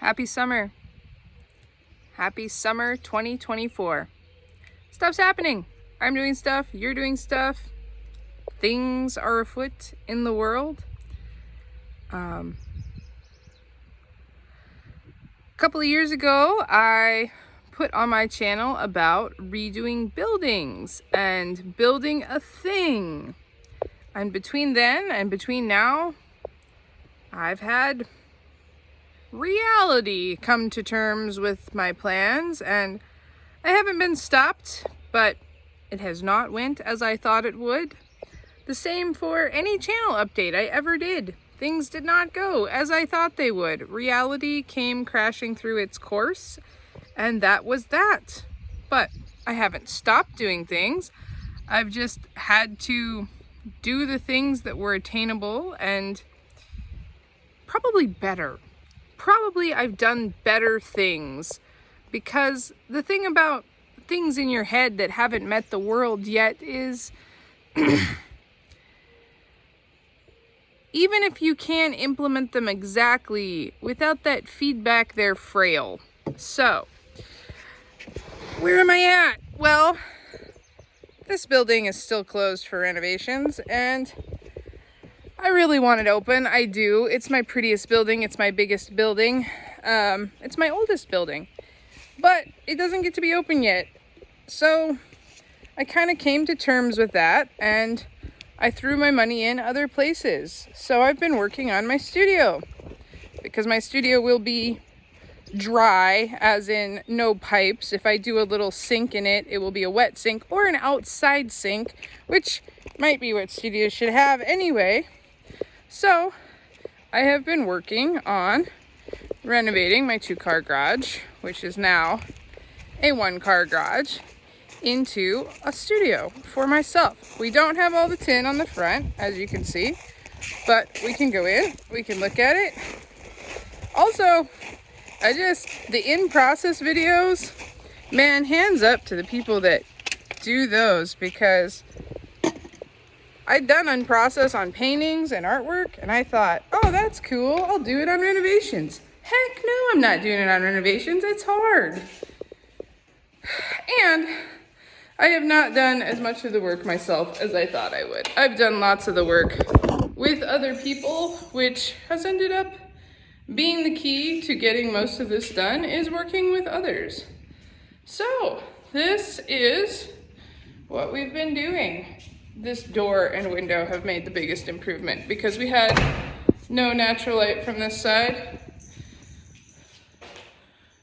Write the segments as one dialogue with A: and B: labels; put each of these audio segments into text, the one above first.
A: Happy summer. Happy summer 2024. Stuff's happening. I'm doing stuff, you're doing stuff. Things are afoot in the world. A couple of years ago, I put on my channel about redoing buildings and building a thing. And between then and between now, I've had reality come to terms with my plans, and I haven't been stopped, but it has not went as I thought it would. The same for any channel update I ever did. Things did not go as I thought they would. Reality came crashing through its course, and that was that. But I haven't stopped doing things. I've just had to do the things that were attainable and probably better. Probably I've done better things, because the thing about things in your head that haven't met the world yet is even if you can implement them exactly, without that feedback, they're frail. So, where am I at? Well, this building is still closed for renovations, and I really want it open. I do. It's my prettiest building. It's my biggest building. It's my oldest building. But it doesn't get to be open yet. So I kind of came to terms with that, and I threw my money in other places. So I've been working on my studio, because my studio will be dry, as in no pipes. If I do a little sink in it, it will be a wet sink or an outside sink, which might be what studios should have anyway. So I have been working on renovating my 2-car garage, which is now a 1-car garage, into a studio for myself. We don't have all the tin on the front, as you can see, but we can go in, we can look at it. Also, the in-process videos, man, hands up to the people that do those, because I'd done unprocess on paintings and artwork, and I thought, oh, that's cool, I'll do it on renovations. Heck no, I'm not doing it on renovations, it's hard. And I have not done as much of the work myself as I thought I would. I've done lots of the work with other people, which has ended up being the key to getting most of this done, is working with others. So this is what we've been doing. This door and window have made the biggest improvement, because we had no natural light from this side.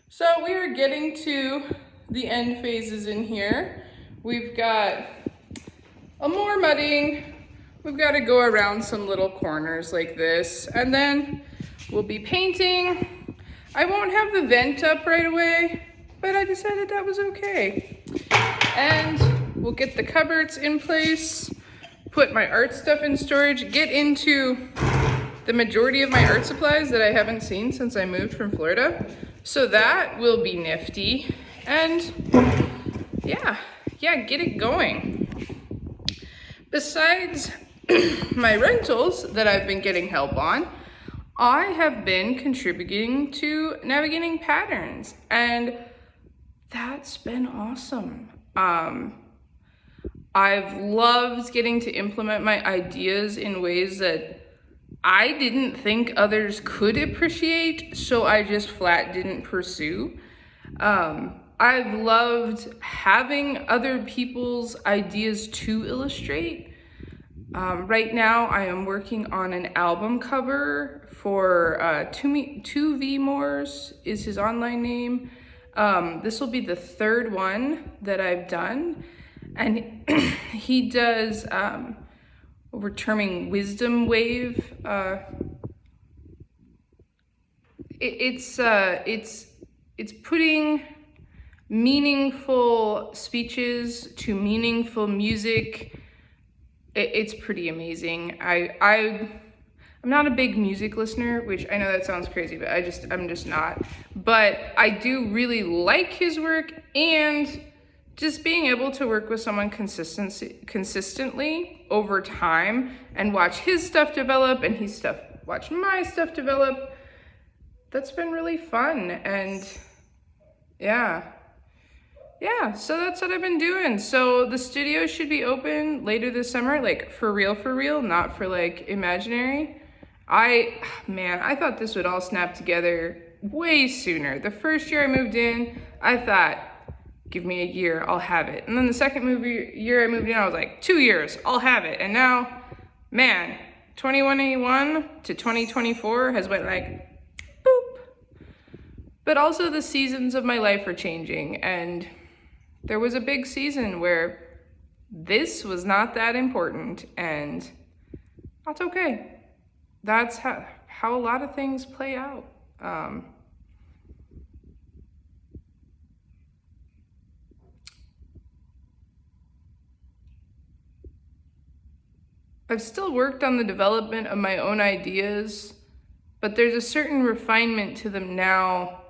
A: So we are getting to the end phases in here. We've got a more mudding. We've got to go around some little corners like this, and then we'll be painting. I won't have the vent up right away, but I decided that was okay. And we'll get the cupboards in place, put my art stuff in storage, get into the majority of my art supplies that I haven't seen since I moved from Florida. So that will be nifty. And yeah, get it going. Besides my rentals that I've been getting help on, I have been contributing to navigating patterns, and that's been awesome. I've loved getting to implement my ideas in ways that I didn't think others could appreciate, so I just flat didn't pursue. I've loved having other people's ideas to illustrate. Right now I am working on an album cover for 2V Moores is his online name. This will be the 3rd one that I've done, and he does what we're terming wisdom wave. It's putting meaningful speeches to meaningful music. It's pretty amazing. I'm not a big music listener, which I know that sounds crazy, but I'm just not. But I do really like his work, and just being able to work with someone consistently over time and watch his stuff develop and watch my stuff develop, that's been really fun. And yeah, so that's what I've been doing. So the studio should be open later this summer, like for real, not for like imaginary. I thought this would all snap together way sooner. The first year I moved in, I thought, give me a year, I'll have it. And then the second year I moved in, I was like, 2 years, I'll have it. And now, man, 2021 to 2024 has went like, boop. But also the seasons of my life are changing, and there was a big season where this was not that important, and that's okay. That's how a lot of things play out. I've still worked on the development of my own ideas, but there's a certain refinement to them now.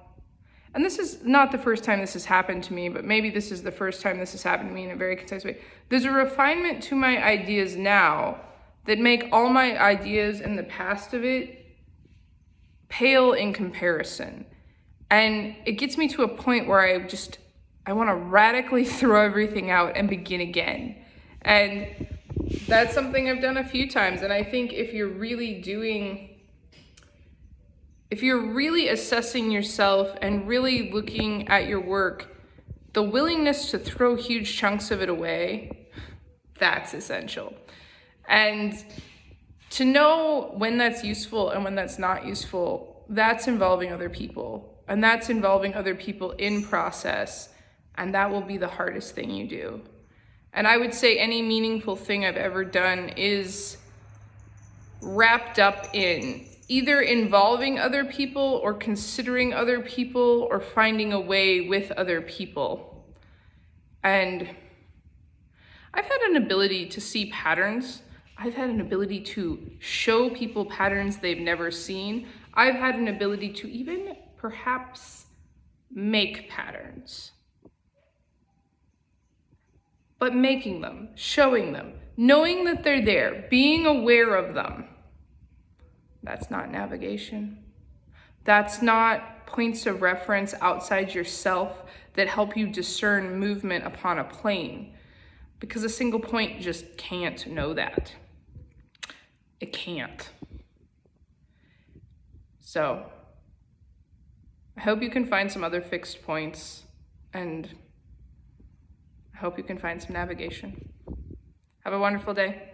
A: And this is not the first time this has happened to me, but maybe this is the first time this has happened to me in a very concise way. There's a refinement to my ideas now that make all my ideas in the past of it pale in comparison. And it gets me to a point where I want to radically throw everything out and begin again. And that's something I've done a few times. And I think if you're really assessing yourself and really looking at your work, the willingness to throw huge chunks of it away, that's essential. And to know when that's useful and when that's not useful, that's involving other people. And that's involving other people in process. And that will be the hardest thing you do. And I would say any meaningful thing I've ever done is wrapped up in either involving other people or considering other people or finding a way with other people. And I've had an ability to see patterns. I've had an ability to show people patterns they've never seen. I've had an ability to even perhaps make patterns. But making them, showing them, knowing that they're there, being aware of them, that's not navigation. That's not points of reference outside yourself that help you discern movement upon a plane, because a single point just can't know that. It can't. So I hope you can find some other fixed points, and I hope you can find some navigation. Have a wonderful day.